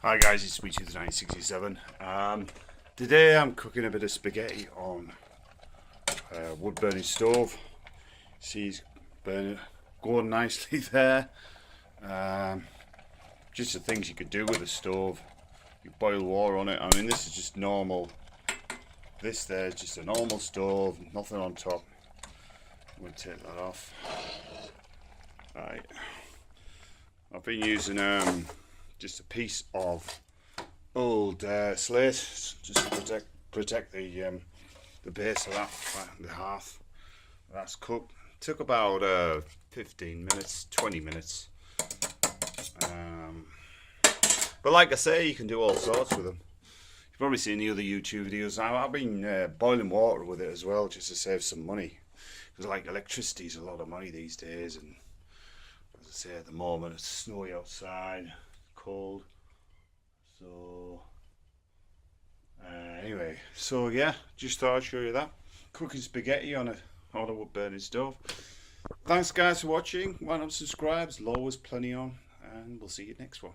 Hi guys, it's Sweetie 1967. Today I'm cooking a bit of spaghetti on a wood burning stove. See, it's burning, going nicely there. Just the things you could do with a stove. You boil water on it. I mean, this is just normal. This there is just a normal stove, nothing on top. I'm going to take that off. Right. I've been using just a piece of old slate just to protect the base of that, the hearth. That's cooked. Took about 15 minutes, 20 minutes. But like I say, you can do all sorts with them. You've probably seen the other YouTube videos. I've been boiling water with it as well, just to save some money. Because like electricity is a lot of money these days, and as I say, at the moment it's snowy outside, cold. So anyway, so yeah, just thought I'd show you that. Cooking spaghetti on a wood burning stove. Thanks guys for watching. Why not subscribe? There's always plenty on, and we'll see you next one.